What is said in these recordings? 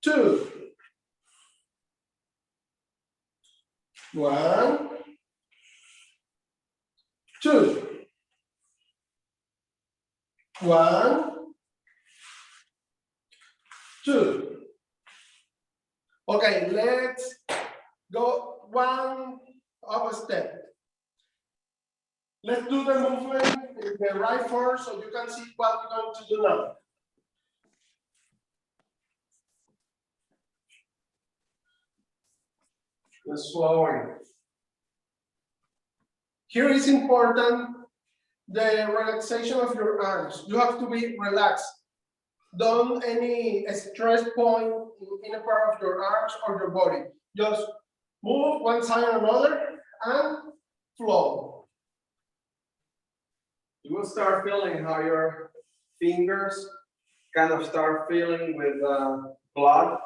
2. 1, 2. 1, 2. Okay, let's go one up a step. Let's do the movement in the right first so you can see what we're going to do now. Let's slow in. Here is important the relaxation of your arms. You have to be relaxed. Don't any stress point in a part of your arms or your body. Just move one side or another and flow. You will start feeling how your fingers kind of start feeling with blood.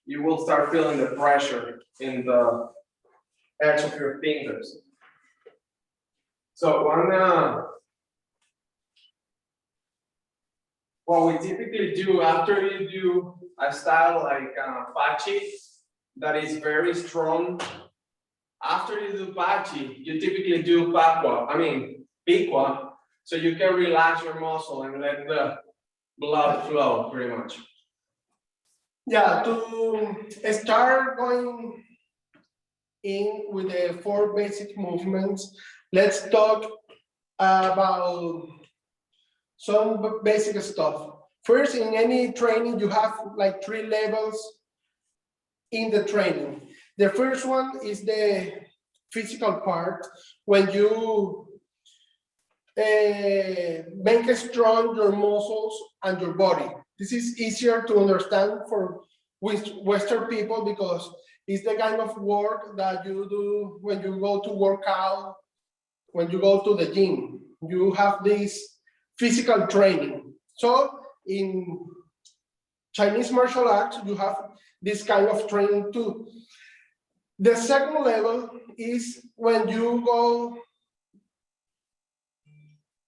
You will start feeling the pressure in the edge of your fingers. So what we typically do after you do a style like Pachi that is very strong, after you do Pachi, you typically do Piqua, so you can relax your muscle and let the blood flow pretty much. Yeah, to start going in with the 4 basic movements, let's talk about some basic stuff. First, in any training, you have like 3 levels in the training. The first one is the physical part, when you make strong your muscles and your body. This is easier to understand for Western people because it's the kind of work that you do when you go to work out, when you go to the gym. You have this physical training. So in Chinese martial arts, you have this kind of training too. The second level is when you go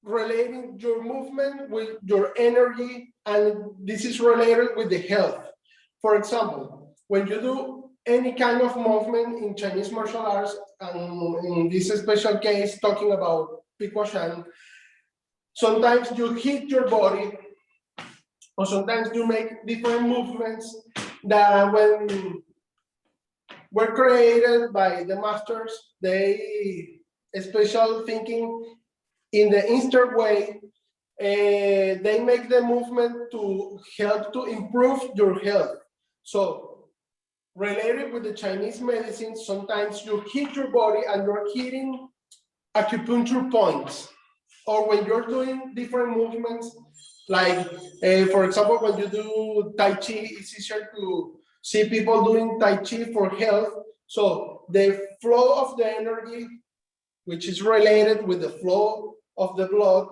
relating your movement with your energy, and this is related with the health. For example, when you do any kind of movement in Chinese martial arts, and in this special case, talking about Piquashan, sometimes you hit your body, or sometimes you make different movements that when were created by the masters, they special thinking in the instant way, they make the movement to help to improve your health. So related with the Chinese medicine, sometimes you hit your body and you're hitting acupuncture points. Or when you're doing different movements, like for example, when you do Tai Chi, it's easier to see people doing Tai Chi for health. So the flow of the energy, which is related with the flow of the blood,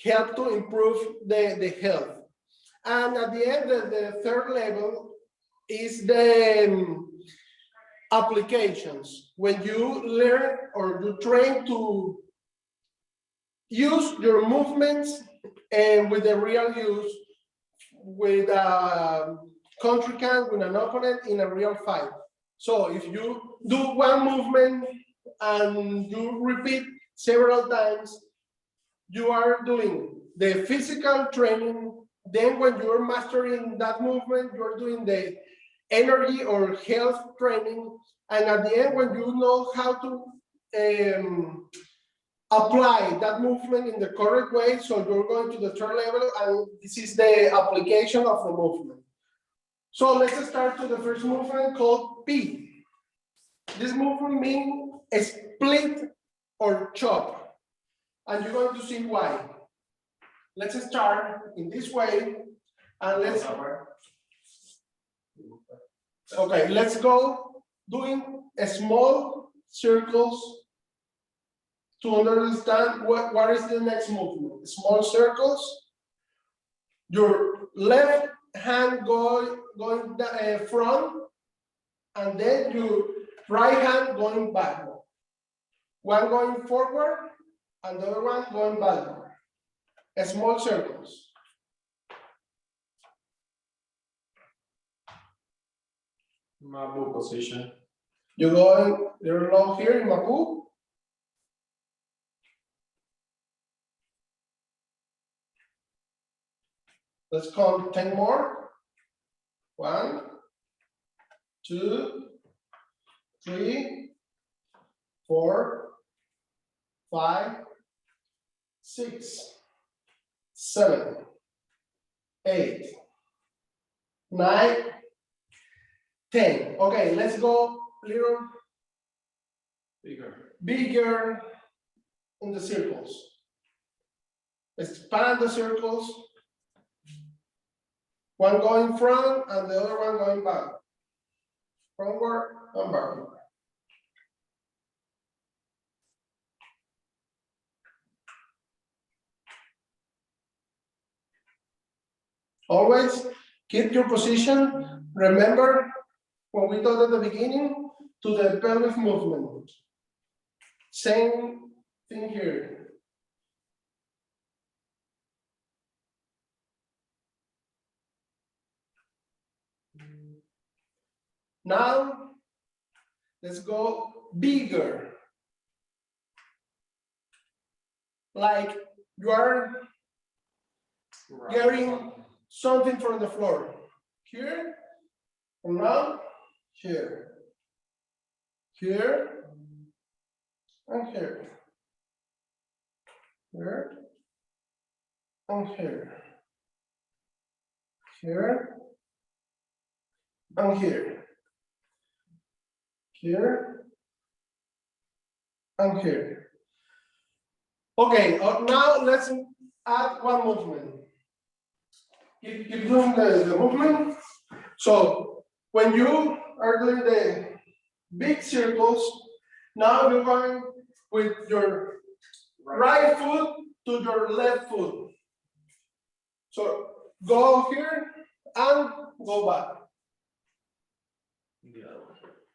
help to improve the health. And at the end, the third level is the applications. When you learn or you train to use your movements and with the real use, with a contrincant, with an opponent in a real fight. So if you do one movement and you repeat several times, you are doing the physical training. Then when you're mastering that movement, you're doing the energy or health training. And at the end, when you know how to apply that movement in the correct way, so you're going to the third level, and this is the application of the movement. So let's start to the first movement called P. This movement means a split or chop, and you're going to see why. Let's start in this way, and let's go doing a small circles to understand what is the next movement. Small circles. Your left hand going front, and then your right hand going backward. One going forward, and the other one going backward. Small circles. Mabu position. You go in, you're low here in Mabu. Let's count 10 more. 1, 2, 3, 4, 5, 6, 7, 8, 9, 10. Okay, let's go little bigger in the circles. Expand the circles. One going front and the other one going back. Frontward and backward. Always keep your position. Remember what we taught at the beginning to the pelvic movement. Same thing here. Now, let's go bigger. Like you are getting something from the floor. Here, and now, here. Here, and here. Here, and here. Here, and here. Here, and here. Okay, now let's add one movement. Keep doing the movement. So when you are doing the big circles, now you're going with your right foot to your left foot. So go here and go back.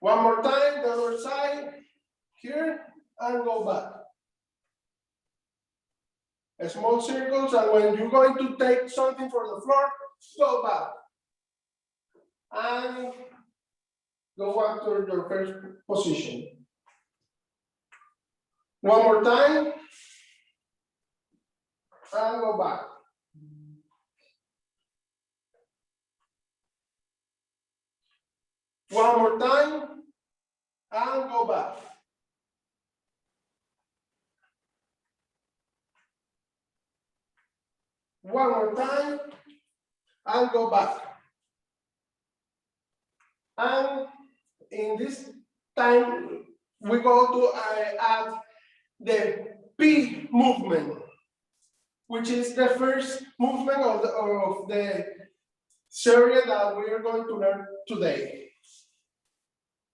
One more time, the other side, here and go back. Small circles, and when you're going to take something from the floor, go back. And go back to your first position. One more time. And go back. One more time. And go back. One more time, and go back. And in this time, we go to add the P movement, which is the first movement of the series that we are going to learn today.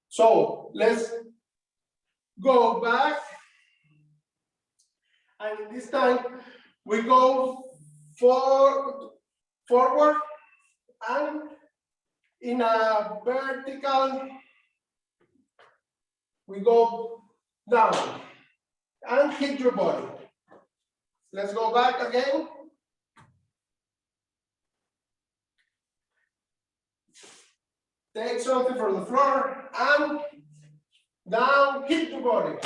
So let's go back, and this time we go forward and in a vertical, we go down and hit your body. Let's go back again. Take something from the floor and down, hit your body.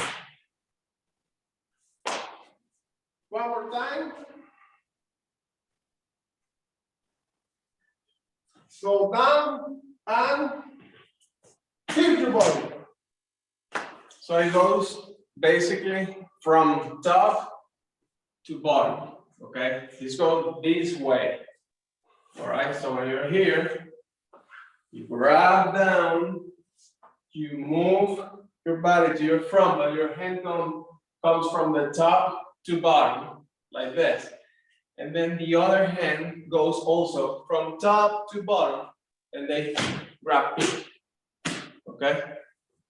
One more time. Go down and hit your body. So it goes basically from top to bottom, okay? This goes this way, all right? So when you're here, you grab down, you move your body to your front, but your hand comes from the top to bottom, like this. And then the other hand goes also from top to bottom, and they grab it, okay?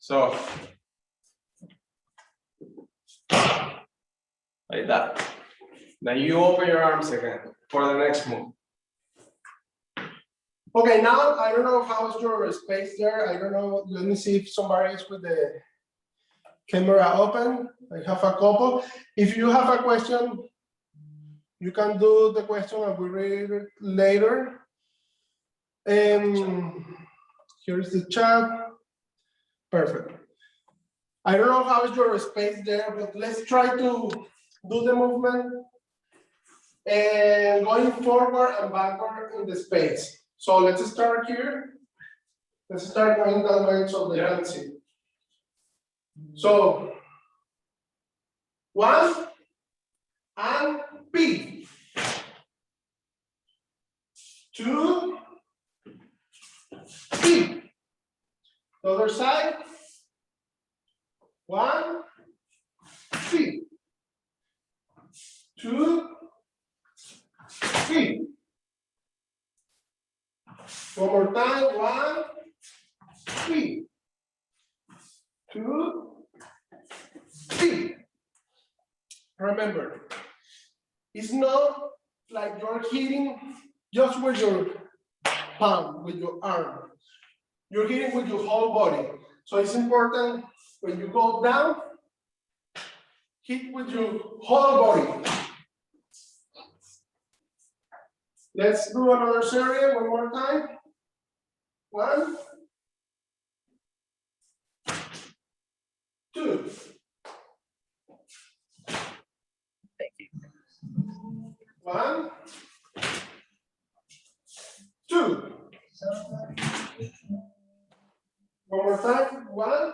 So, like that. Now you open your arms again for the next move. Okay, now I don't know how is your space there. I don't know. Let me see if somebody is with the camera open. I have a couple. If you have a question, you can do the question and we read it later. Here's the chat. Perfect. I don't know how is your space there, but let's try to do the movement and going forward and backward in the space. So let's start here. Let's start going that way so they can see. So 1 and P. 2 P. The other side. 1 P. 2 P. One more time. 1 P. 2 P. Remember, it's not like you're hitting just with your palm, with your arm. You're hitting with your whole body. So it's important when you go down, hit with your whole body. Let's do another series one more time. 1, 2. Thank you. 1, 2. One more time. 1,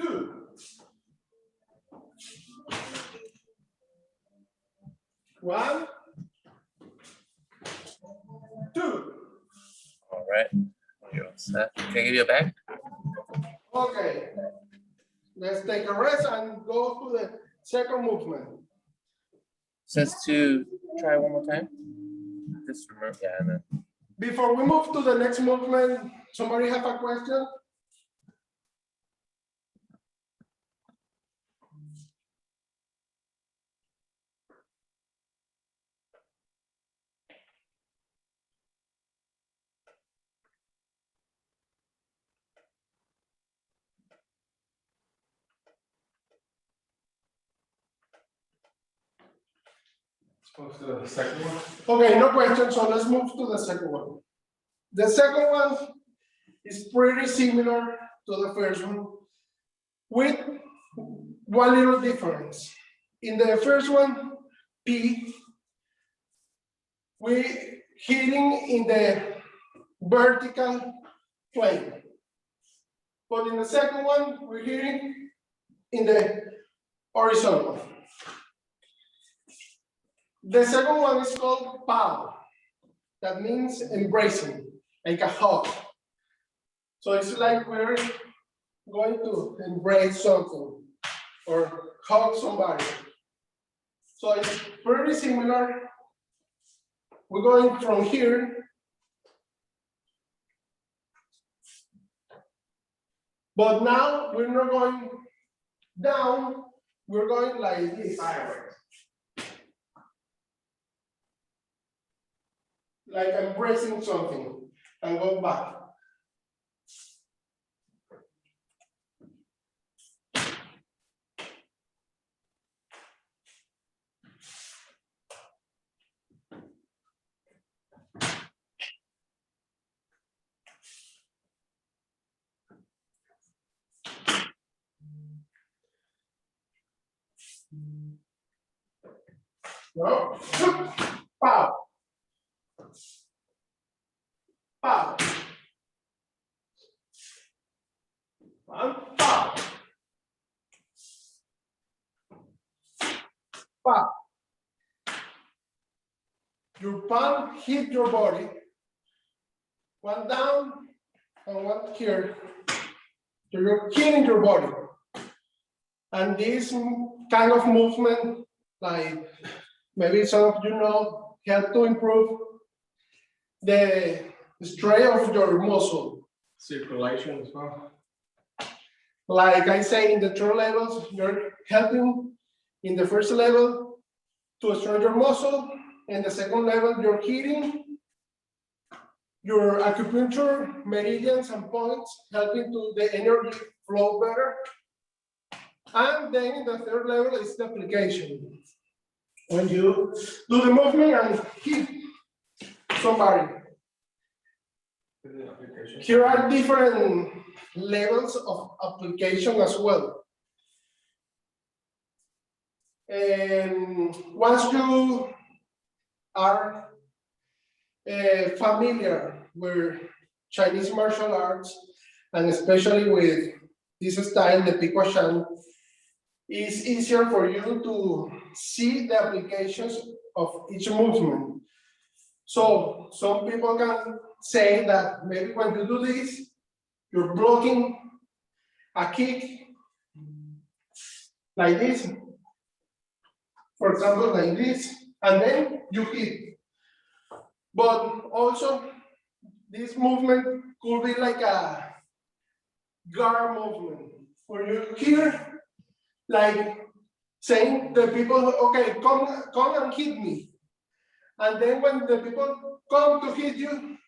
2. 1, 2. All right. You're all set. Can I give you a bag? Okay. Let's take a rest and go to the second movement. Says to try one more time. Just remember, yeah, and then. Before we move to the next movement, somebody have a question? Let's go to the second one. Okay, no question, so let's move to the second one. The second one is pretty similar to the first one, with one little difference. In the first one, P, we hitting in the vertical plane. But in the second one, we're hitting in the horizontal. The second one is called POW. That means embracing, like a hug. So it's like we're going to embrace something or hug somebody. So it's pretty similar. We're going from here, but now we're not going down, we're going like this. Like embracing something and go back. No, pow. Pow. And pow. Pow. Your palm hit your body. One down and one here. So you're hitting your body. And this kind of movement, like maybe some of you know, help to improve the strength of your muscle. Circulation as well. Like I say, in the 3 levels, you're helping in the first level to strengthen your muscle. In the second level, you're hitting your acupuncture meridians and points, helping to the energy flow better. And then in the 3rd level is the application. When you do the movement and hit somebody. Here are different levels of application as well. And once you are familiar with Chinese martial arts, and especially with this style, the Piquashan, it's easier for you to see the applications of each movement. So some people can say that maybe when you do this, you're blocking a kick like this, for example, like this, and then you hit. But also, this movement could be like a guard movement, where you here, like saying the people, okay, come and hit me. And then when the people come to hit you,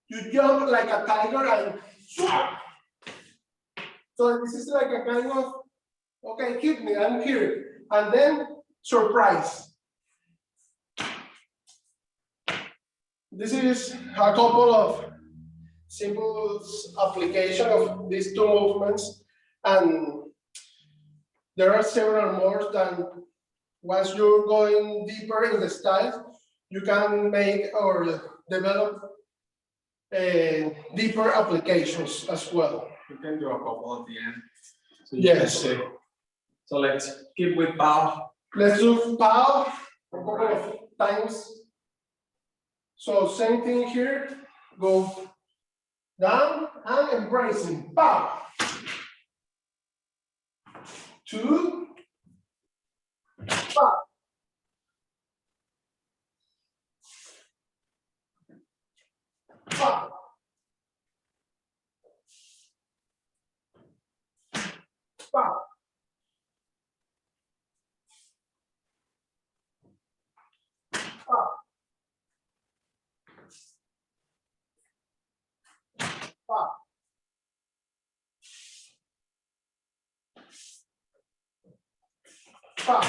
you jump like a tiger and swap. So this is like a kind of, okay, hit me, I'm here. And then surprise. This is a couple of simple application of these two movements. And there are several more than once you're going deeper in the style, you can make or develop deeper applications as well. You can do a couple at the end. So yes. So let's keep with bow. Let's do bow a couple of times. So same thing here. Go down and embracing. Bow. 2. Bow. 5. 5. 5. 5.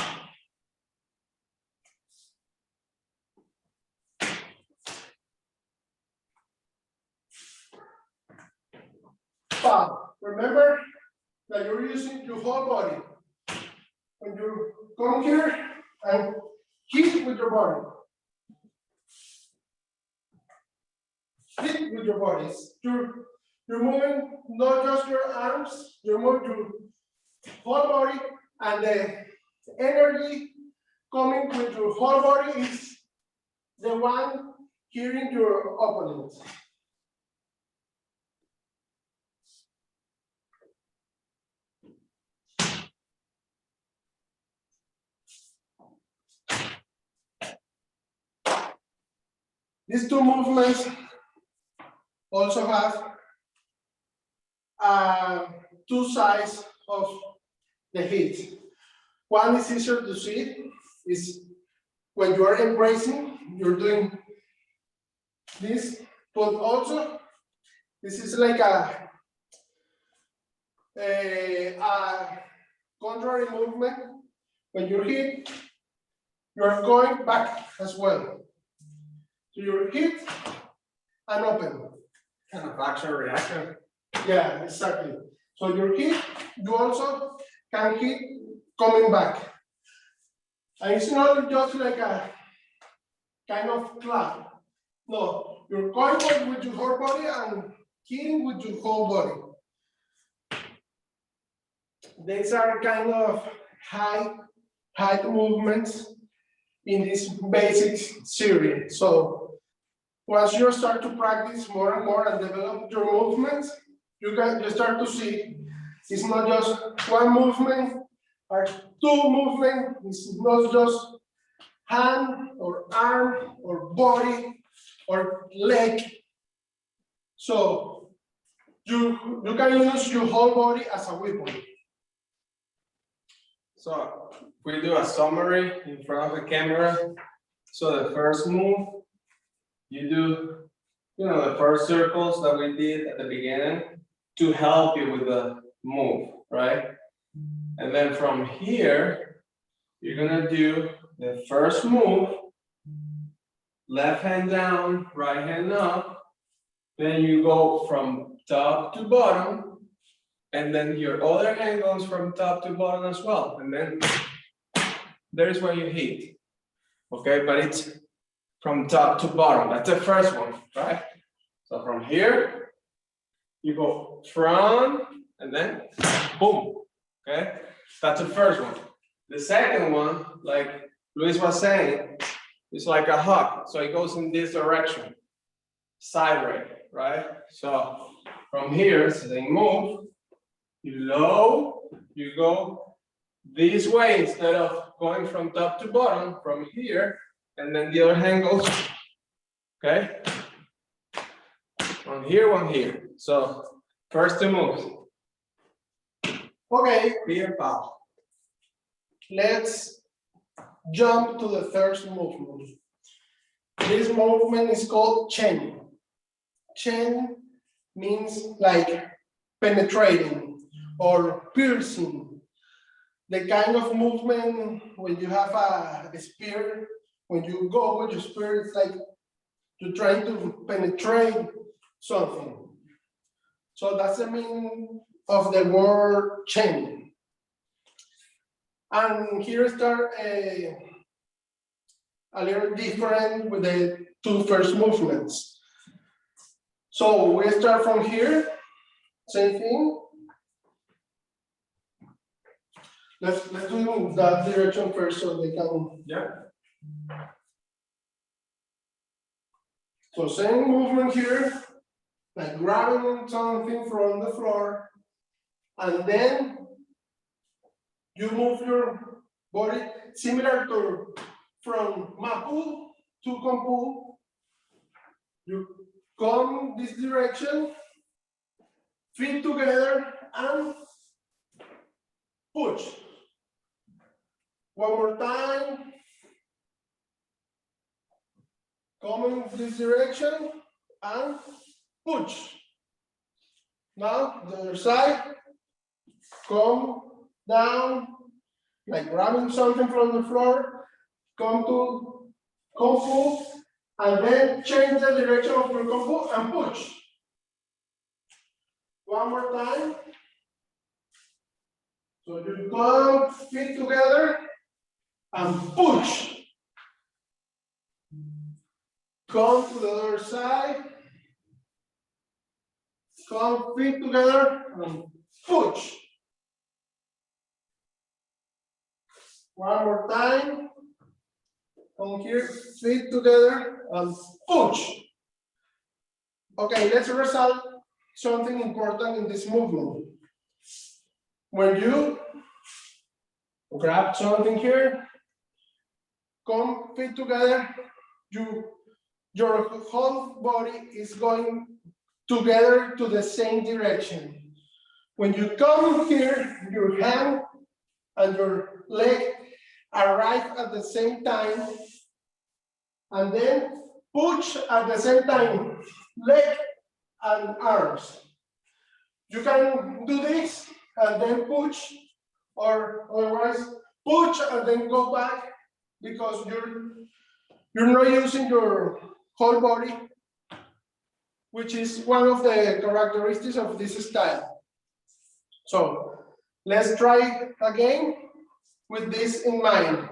5. Remember that you're using your whole body. When you come here and hit with your body. Hit with your body. You're moving not just your arms, you're moving your whole body, and the energy coming with your whole body is the one hitting your opponent. These two movements also have two sides of the hit. One is easier to see, is when you are embracing, you're doing this, but also this is like a contrary movement. When you hit, you're going back as well. So you hit and open. Kind of action reaction. Yeah, exactly. So you hit, you also can hit coming back. And it's not just like a kind of clap. No, you're going with your whole body and hitting with your whole body. These are kind of high movements in this basic series. So once you start to practice more and more and develop your movements, you start to see it's not just one movement or two movements. It's not just hand or arm or body or leg. So you can use your whole body as a weapon. So we do a summary in front of the camera. So the first move, you do, the first circles that we did at the beginning to help you with the move, right? And then from here, you're gonna do the first move, left hand down, right hand up, Then you go from top to bottom, and then your other hand goes from top to bottom as well. And then there's where you hit. Okay, but it's from top to bottom. That's the first one, right? So from here, you go front and then boom. Okay, that's the first one. The second one, like Luis was saying, is like a hug. So it goes in this direction, sideways, right? So from here, so they move, you low, you go this way instead of going from top to bottom, from here, and then the other hand goes, okay? One here. So first two moves. Okay, Clear pow. let's jump to the first movement. This movement is called chain. Chain means like penetrating or piercing. The kind of movement when you have a spear, when you go with your spear, it's like you're trying to penetrate something. So that's the meaning of the word chain. And here start a little different with the two first movements. So we start from here, same thing. Let's do that direction first so they can. Yeah. So same movement here, like grabbing something from the floor, and then you move your body similar to from Mapu to Kompu. You come this direction, feet together, and push. One more time. Come in this direction and push. Now the other side. Come down, like grabbing something from the floor. Come to Kung Fu, and then change the direction of your Kung Fu and push. One more time. So you come, feet together, and push. Come to the other side. Come, feet together, and push. One more time. Come here, feet together, and push. Okay, let's resolve something important in this movement. When you grab something here, come feet together, your whole body is going together to the same direction. When you come here, your hand and your leg arrive at the same time, and then push at the same time, leg and arms. You can do this and then push, or otherwise push and then go back, because you're not using your whole body, which is one of the characteristics of this style. So let's try again with this in mind.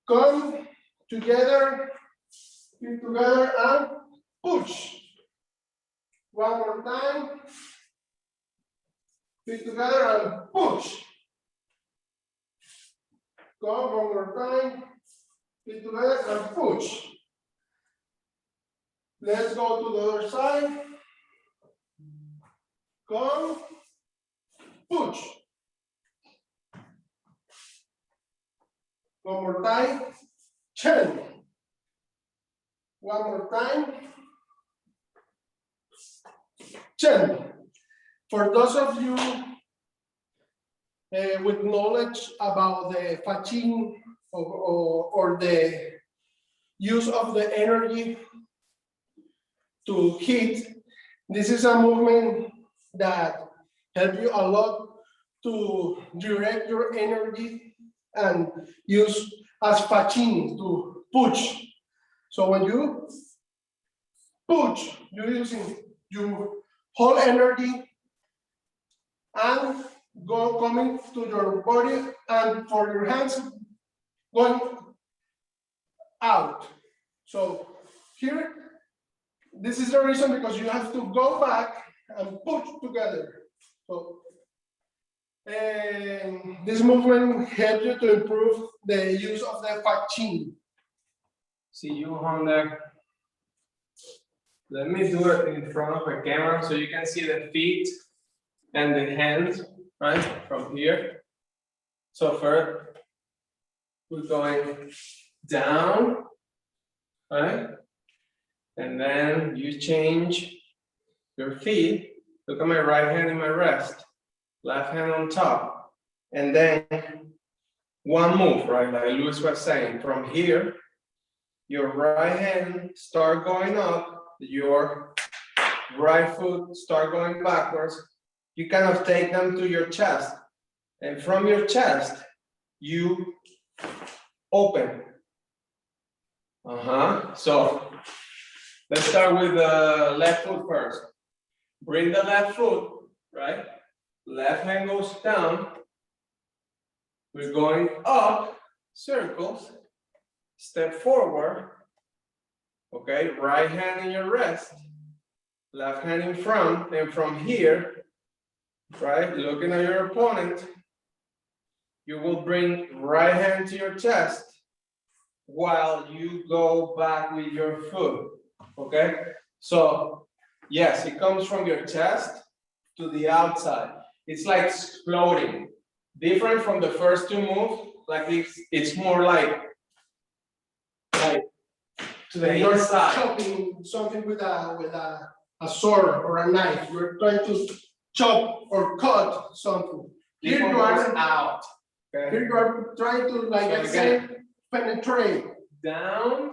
Come together, feet together, and push. One more time. Feet together and push. Come one more time. Feet together and push. Let's go to the other side. Come, push. One more time. Chain. One more time. Chain. For those of you with knowledge about the fatigue or the use of the energy to hit, this is a movement that helps you a lot to direct your energy and use as fatigue to push. So when you push. You're using your whole energy and coming to your body, and for your hands going out. So here, this is the reason, because you have to go back and push together. So this movement helps you to improve the use of the fat chin. See you on there. Let me do it in front of the camera so you can see the feet and the hands, right? From here. So first, we're going down, right? And then you change your feet. Look at my right hand in my rest, left hand on top. And then one move, right? Like Luis was saying, from here, your right hand start going up, your right foot start going backwards. You kind of take them to your chest. And from your chest, you open. So let's start with the left foot first. Bring the left foot, right? Left hand goes down. We're going up, circles. Step forward, okay, right hand in your rest, left hand in front, and from here, right, looking at your opponent, you will bring right hand to your chest while you go back with your foot, okay? So, yes, it comes from your chest to the outside. It's like exploding. Different from the first two moves, like it's more like to the You're inside. chopping something with a sword or a knife. You're trying to chop or cut something. Here you are out. Okay. Here you are trying to, like I said, penetrate. Down,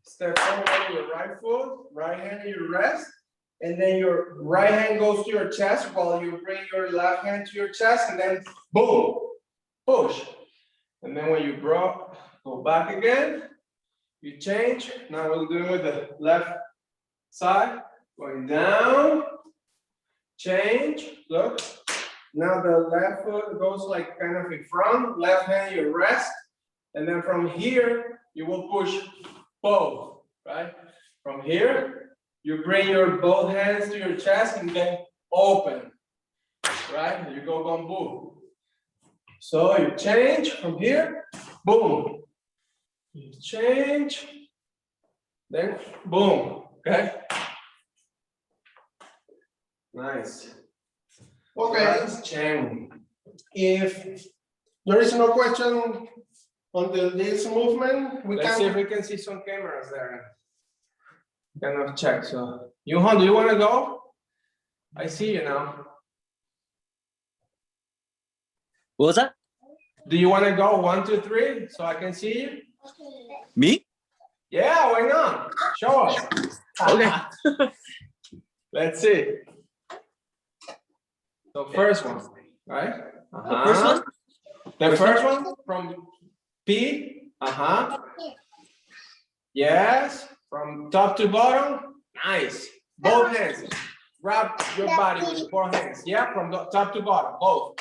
step forward with your right foot, right hand in your rest, and then your right hand goes to your chest while you bring your left hand to your chest, and then boom, push. And then when you go back again, you change. Now we're doing with the left side, going down, change, look. Now the left foot goes like kind of in front, left hand you rest, and then from here, you will push both, right? From here, you bring your both hands to your chest and then open, right? And you go bamboo. So you change from here, boom. You change, then boom, okay? Nice. Okay. Nice change. If there is no question on this movement, Let's see if we can see some cameras there. Kind of check. So, Johan, do you want to go? I see you now. What was that? Do you want to go 1, 2, 3 so I can see you? Me? Yeah, why not? Show us. Okay. Let's see. So first one, right? First one? The first one from P. Yes. From top to bottom. Nice. Both hands. Grab your body with both hands. Yeah, from the top to bottom, both.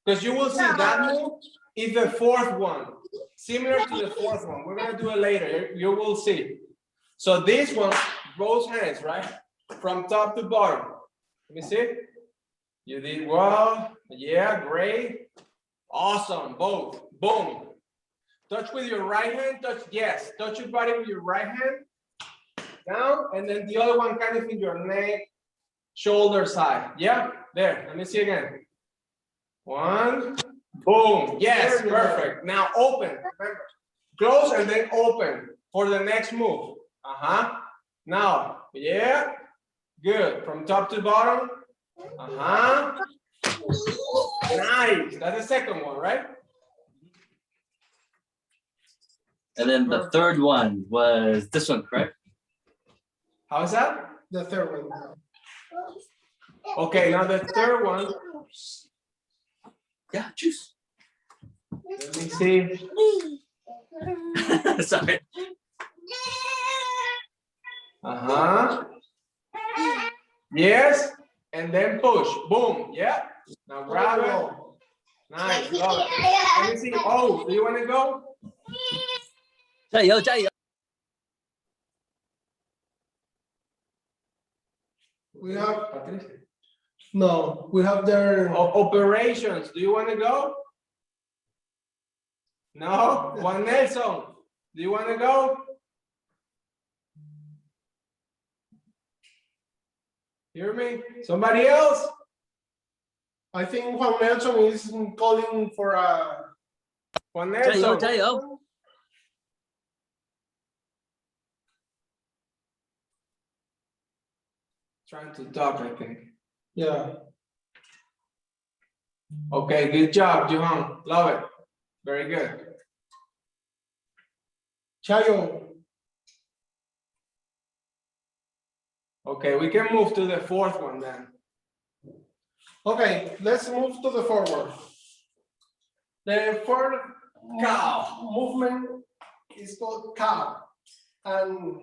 Because you will see that move is the fourth one. Similar to the fourth one. We're gonna do it later. You will see. So this one, both hands, right? From top to bottom. Let me see. You did well. Yeah, great. Awesome. Both. Boom. Touch with your right hand. Touch, yes. Touch your body with your right hand. Down. And then the other one kind of in your neck, shoulder side. Yeah. There. Let me see again. One. Boom. Yes. Perfect. Now open. Remember. Close and then open for the next move. Now. Yeah. Good. From top to bottom. Nice. That's the second one, right? And then the third one was this one, correct? How's that? The third one. Okay, now the third one. Yeah, juice. Let me see. Sorry. Uh-huh. Yes. And then push. Boom. Yeah. Now grab it. Nice. Love it. Let me see. Oh, do you want to go? 加油加油！ We have no. We have their Operations. Do you want to go? No. Juan Nelson. Do you want to go? Hear me? Somebody else? I think Juan Nelson is calling for a. Juan 加油 Nelson. 加油！ Trying to talk, I think. Yeah. Okay, good job, Johan. Love it. Very good. Chayo. Okay, we can move to the fourth one then. Okay, let's move to the forward. The fourth cow movement is called cow, and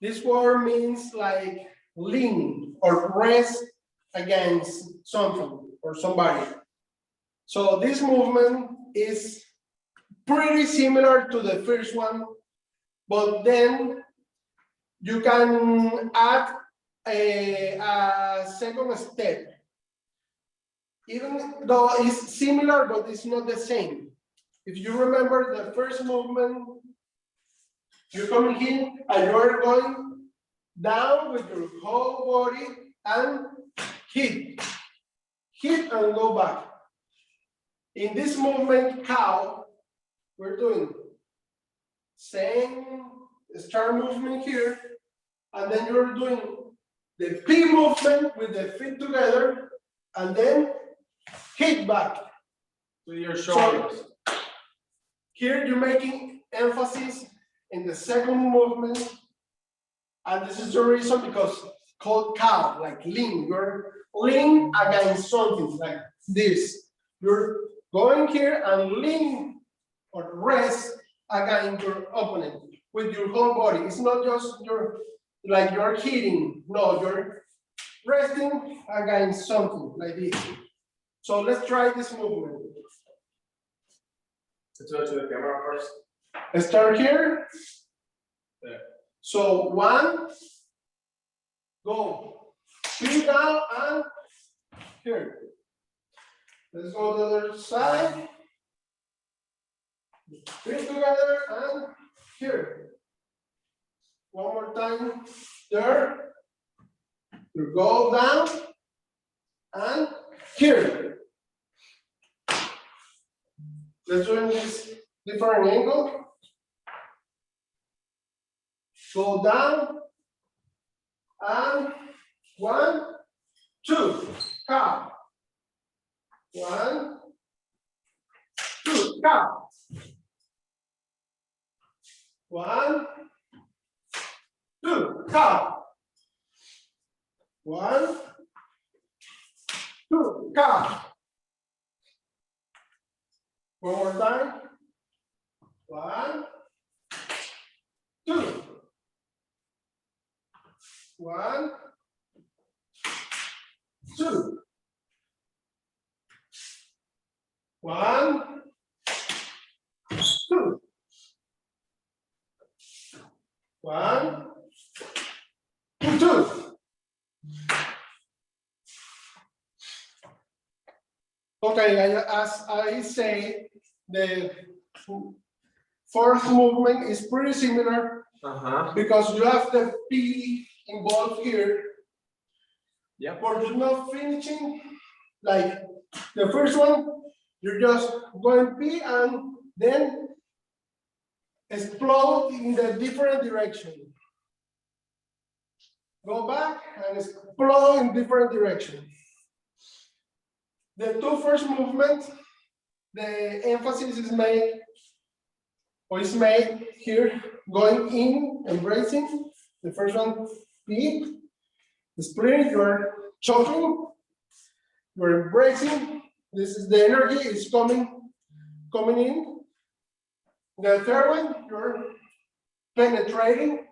this word means like lean or rest against something or somebody. So this movement is pretty similar to the first one, but then you can add a second step. Even though it's similar, but it's not the same. If you remember the first movement, you're coming in and you're going down with your whole body and hit and go back. In this movement, cow, we're doing same start movement here, and then you're doing the P movement with the feet together, and then hit back. To your shoulders. Here you're making emphasis in the second movement, and this is the reason because it's called cow, like lean. You're lean against something like this. You're going here and lean or rest against your opponent with your whole body. It's not just like you're hitting. No, you're resting against something like this. So let's try this movement. Let's go to the camera first. Let's start here. There. So 1, go. Feet down and here. Let's go to the other side. Feet together and here. One more time. There. You go down and here. Let's do this different angle. Go down and 1, 2, cow. 1, 2, cow. 1, 2, cow. 1, 2, cow. One more time. 1, 2. 1, 2. 1, 2. 1, 2. Okay, as I say, the fourth movement is pretty similar because you have the P involved here. Yeah. But you're not finishing like the first one. You're just going P and then explode in the different direction. Go back and explode in different direction. The two first movements, the emphasis is made here, going in, embracing. The first one, P. The split, you're choking, you're embracing. This is the energy is coming in. The third one, you're penetrating.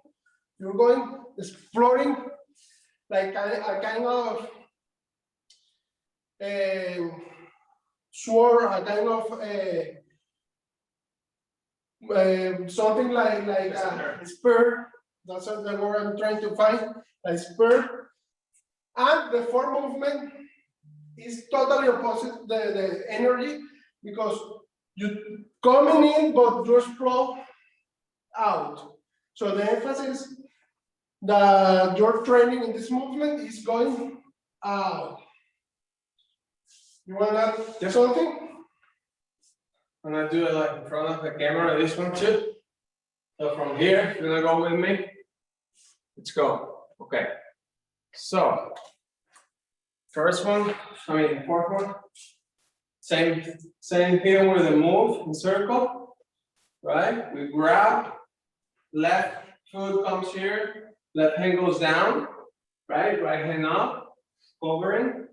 You're going exploring like a kind of sword, a kind of something like a spur. That's the word I'm trying to find. A spur, and the fourth movement is totally opposite the energy because you coming in but you explode out. So the emphasis that you're training in this movement is going out. You want to add something? I'm gonna do it like in front of the camera, this one too. So from here, you're gonna go with me. Let's go. Okay. So, fourth one. Same here with the move in circle, right? We grab, left foot comes here, left hand goes down, right? Right hand up, covering.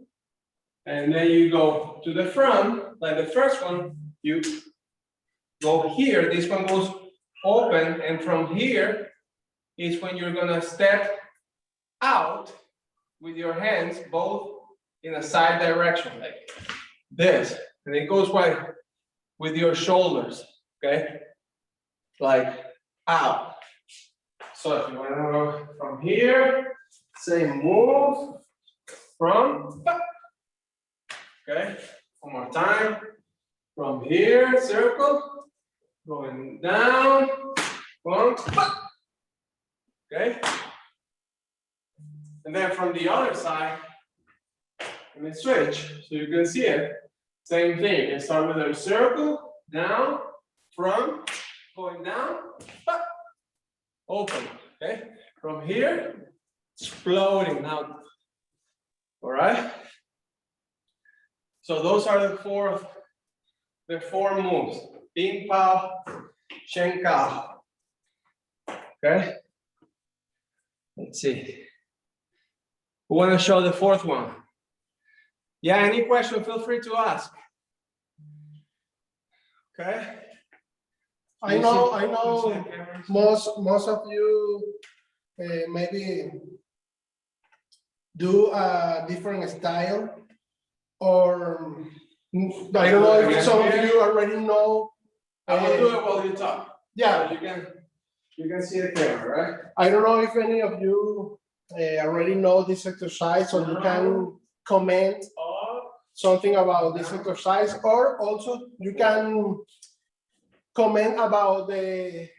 And then you go to the front, like the first one, you go here, this one goes open, and from here is when you're gonna step out with your hands both in a side direction, like this. And it goes right with your shoulders, okay? Like out. So if you wanna go from here, same move, from, okay? One more time. From here, circle, going down, one, okay? And then from the other side, let me switch so you can see it. Same thing, you start with a circle, down, front, going down, open, okay? From here, exploding out, all right? So those are the four moves. Ping Pao, Shen Kao. Okay? Let's see. Who want to show the fourth one? Yeah, any question, feel free to ask. Okay? I know most of you maybe do a different style, or I don't know if some of you already know. I will do it while you talk. Yeah, So you can see the camera, right? I don't know if any of you already know this exercise, or you can comment something about this exercise, or also you can comment about if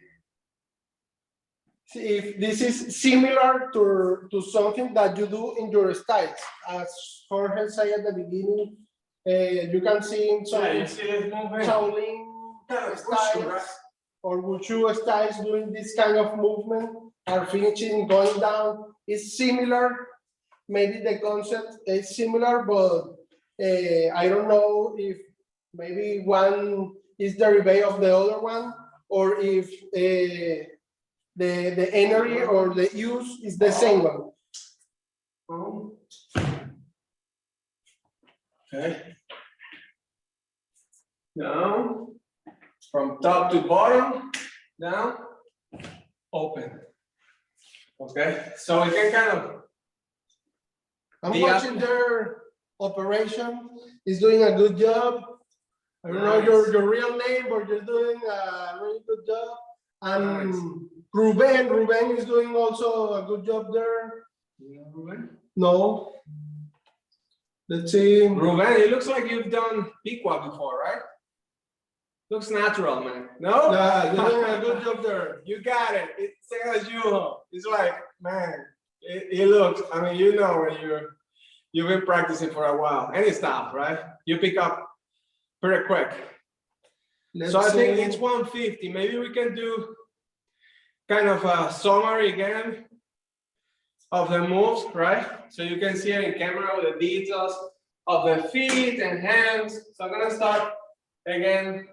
this is similar to something that you do in your styles. As Jorge said at the beginning, you can see in some Yeah, you see this movement? Shaolin styles or WUSHU styles doing this kind of movement, are finishing, going down. It's similar. Maybe the concept is similar, but I don't know if maybe one is derivative of the other one, or if the energy or the use is the same one. Okay. Down, from top to bottom, down, open. Okay, so we can kind of. I'm watching their operation. Is doing a good job. I don't know your real name, but you're doing a really good job. And Ruben is doing also a good job there. No. Let's see. Ruben, it looks like you've done Piqua before, right? Looks natural, man. No? Yeah, you're doing a good job there. You got it. It's same as you. It's like, man, it looks, I mean, you know when you've been practicing for a while. Any style, right? You pick up pretty quick. So I think it's 150. Maybe we can do kind of a summary again of the moves, right? So you can see it in camera with the details of the feet and hands. So I'm gonna start again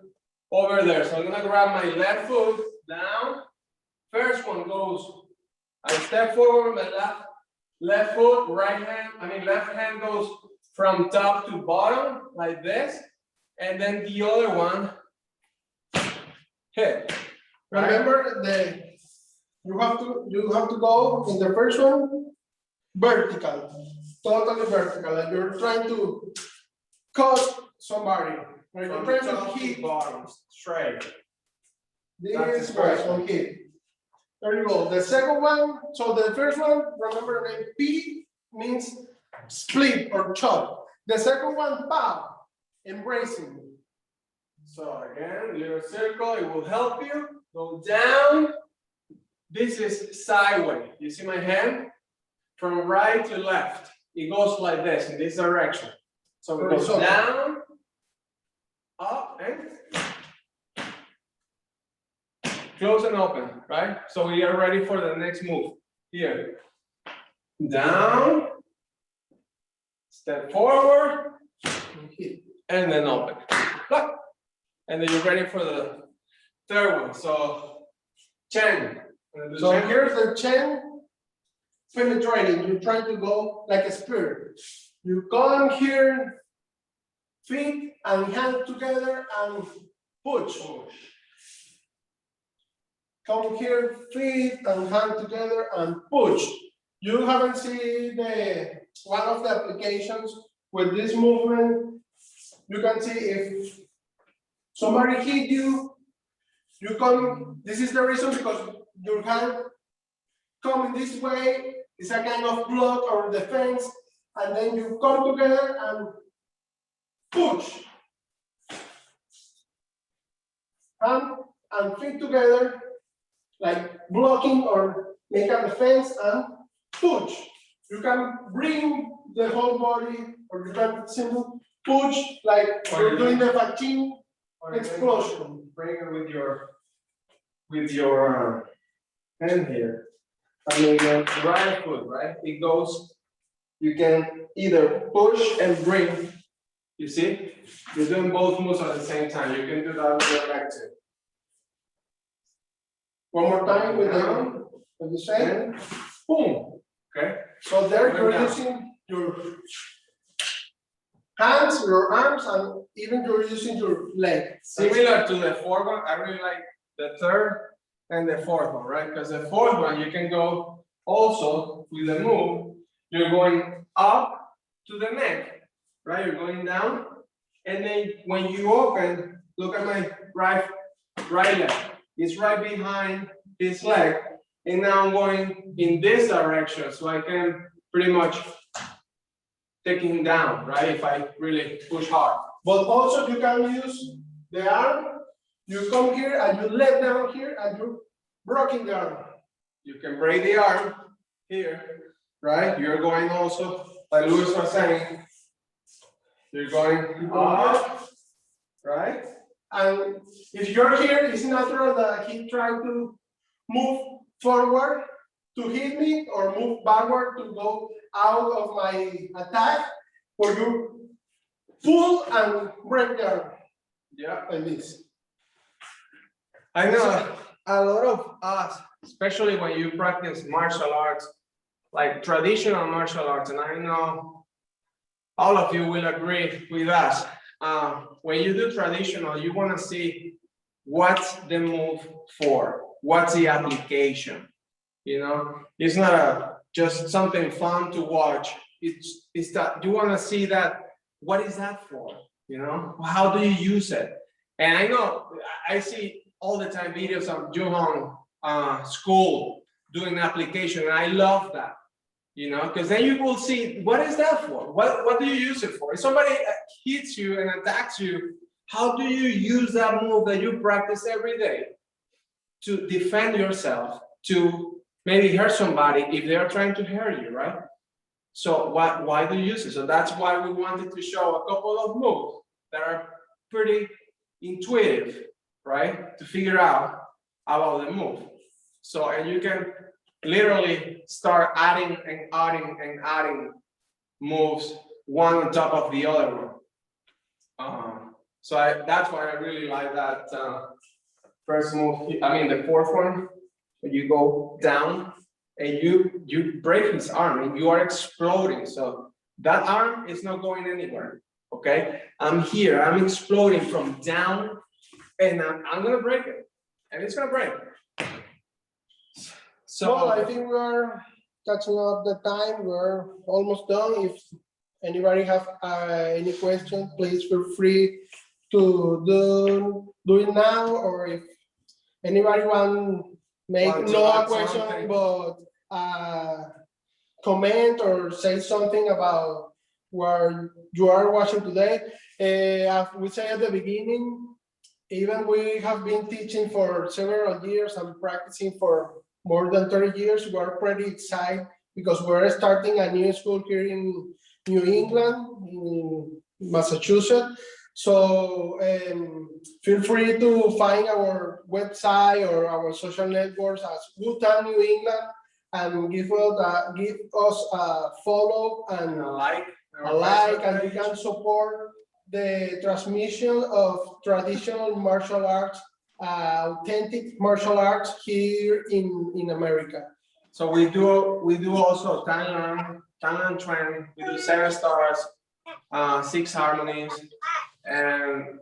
over there. So I'm gonna grab my left foot down. First one goes, I step forward, my left foot, left hand goes from top to bottom like this. And then the other one hit. Remember you have to go in the first one vertical, totally vertical, like you're trying to cut somebody. Right? You're From trying top to to hit bottom, straight. That's this the first way. Okay. There you go. The second one. So the first one, remember the name P means split or chop. The second one, pow, embracing. So again, little circle, it will help you. Go down. This is sideways. You see my hand? From right to left. It goes like this, in this direction. So it goes down, up, and close and open, right? So we are ready for the next move. Here. Down, step forward, and then open. And then you're ready for the third one. So, Chen. So here's the chain penetrating. You're trying to go like a spear. You come here, feet and hand together and push. Come here, feet and hand together and push. You haven't seen one of the applications with this movement. You can see if somebody hit you, you come, this is the reason because your hand coming this way, it's a kind of block or defense, and then you come together and push. Hand and feet together, like blocking or make a defense and push. You can bring the whole body, or you can simply push like you're doing the vaccine explosion. Bring it with your hand here. I mean your right foot, right? It goes, you can either push and bring. You see? You're doing both moves at the same time. You can do that with your leg too. One more time with the same. Boom. Okay. So there you're Down. using your hands, your arms, and even you're using your leg. Similar to the fourth one, I really like the third and the fourth one, right? Because the fourth one, you can go also with the move, you're going up to the neck, right? You're going down. And then when you open, look at my right leg. It's right behind this leg. And now I'm going in this direction, so I can pretty much take him down, right? If I really push hard. But also you can use the arm. You come here and you let down here and you're breaking the arm. You can break the arm here, right? You're going also, like Luis was saying, you're going up, right? And if you're here, it's natural that he tried to move forward to hit me or move backward to go out of my attack, or you pull and break the arm. Yeah. Like this. I know a lot of us, especially when you practice martial arts, like traditional martial arts, and I know all of you will agree with us. When you do traditional, you want to see what's the move for, what's the application. You know, it's not just something fun to watch. It's that you want to see that. What is that for? You know, how do you use it? And I know I see all the time videos of Johan school doing application, and I love that. You know, because then you will see what is that for? What do you use it for? If somebody hits you and attacks you, how do you use that move that you practice every day to defend yourself, to maybe hurt somebody if they're trying to hurt you, right? So why do you use it? So that's why we wanted to show a couple of moves that are pretty intuitive, right? To figure out about the move. So, and you can literally start adding and adding and adding moves one on top of the other one. So that's why I really like that first move. I mean, the fourth one, when you go down and you break his arm and you are exploding. So that arm is not going anywhere, okay? I'm here, I'm exploding from down, and I'm gonna break it, and it's gonna break. Well, I So, think we're catching up the time. We're almost done. If anybody have any question, please feel free to do it now, or if anybody want make Want to no add question, something? but comment or say something about where you are watching today. As we say at the beginning, even we have been teaching for several years and practicing for more than 30 years, we're pretty excited because we're starting a new school here in New England, in Massachusetts. So feel free to find our website or our social networks as WUTAN New England and give us a follow and a like. a like, and you can support the transmission of traditional martial arts, authentic martial arts here in America. So we do also Tanlan training. We do 7 stars, 6 harmonies, and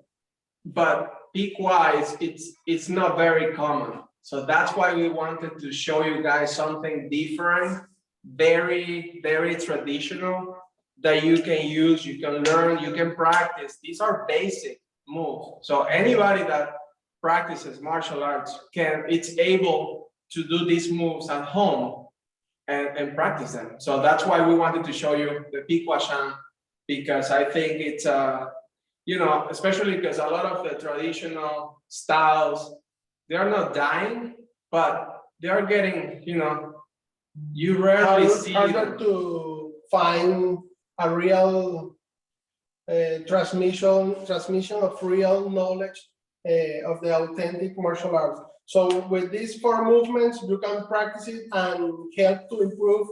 but peak wise, it's not very common. So that's why we wanted to show you guys something different, very traditional that you can use, you can learn, you can practice. These are basic moves. So anybody that practices martial arts it's able to do these moves at home and practice them. So that's why we wanted to show you the Pikwashan, because I think it's especially because a lot of the traditional styles, they are not dying, but they are getting, you rarely see Harder them. to find a real transmission of real knowledge of the authentic martial arts. So with these 4 movements, you can practice it and help to improve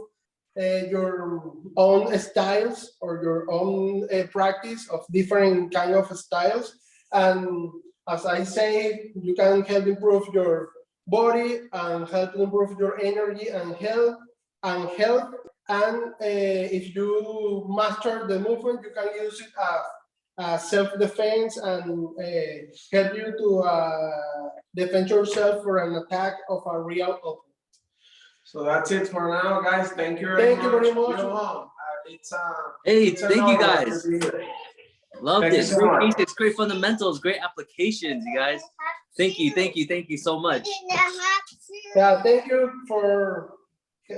your own styles or your own practice of different kind of styles. And as I say, you can help improve your body and help improve your energy and health. And if you master the movement, you can use it as self-defense and help you to defend yourself for an attack of a real opponent. So that's it for now, guys. Thank you very much. Thank you very much. Hey, It's an thank you honor guys. to be here. Loved Thank you it. so Great much. basics, great fundamentals, great applications, you guys. Thank you so much. Yeah, thank you for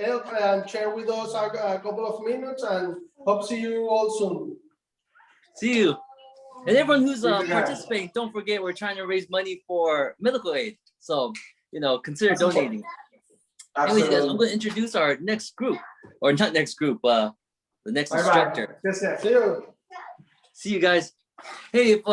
help and share with us a couple of minutes, and hope see you all soon. See you. And everyone who's Thank you, guys. participating, don't forget we're trying to raise money for medical aid. So, consider donating. Anyways, guys, I'm going to introduce our next group, or not next group, the next instructor. See you. See you guys. Hey, if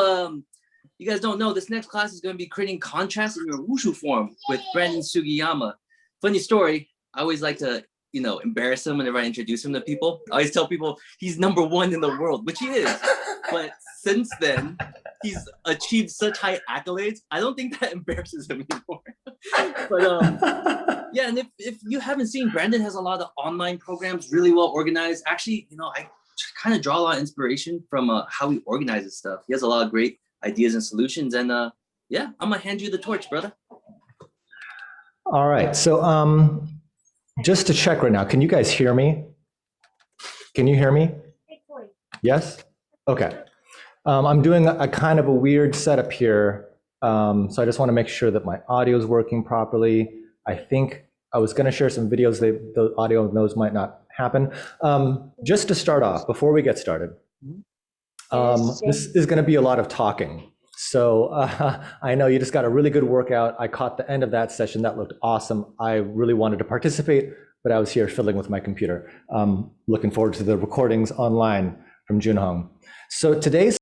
you guys don't know, this next class is going to be creating contrast in your WUSHU form with Brandon Sugiyama. Funny story, I always like to, embarrass him whenever I introduce him to people. I always tell people he's #1 in the world, which he is. But since then, he's achieved such high accolades. I don't think that embarrasses him anymore. But yeah, and if you haven't seen, Brandon has a lot of online programs, really well organized. Actually, I kind of draw a lot of inspiration from how he organizes stuff. He has a lot of great ideas and solutions. And yeah, I'm gonna hand you the torch, brother. All right, so just to check right now, can you guys hear me? Can you hear me? Yes? Okay. I'm doing a kind of a weird setup here. So I just want to make sure that my audio is working properly. I think I was going to share some videos. The audio of those might not happen. Just to start off, before we get started, this is going to be a lot of talking. So I know you just got a really good workout. I caught the end of that session. That looked awesome. I really wanted to participate, but I was here fiddling with my computer. Looking forward to the recordings online from Junhong. So today's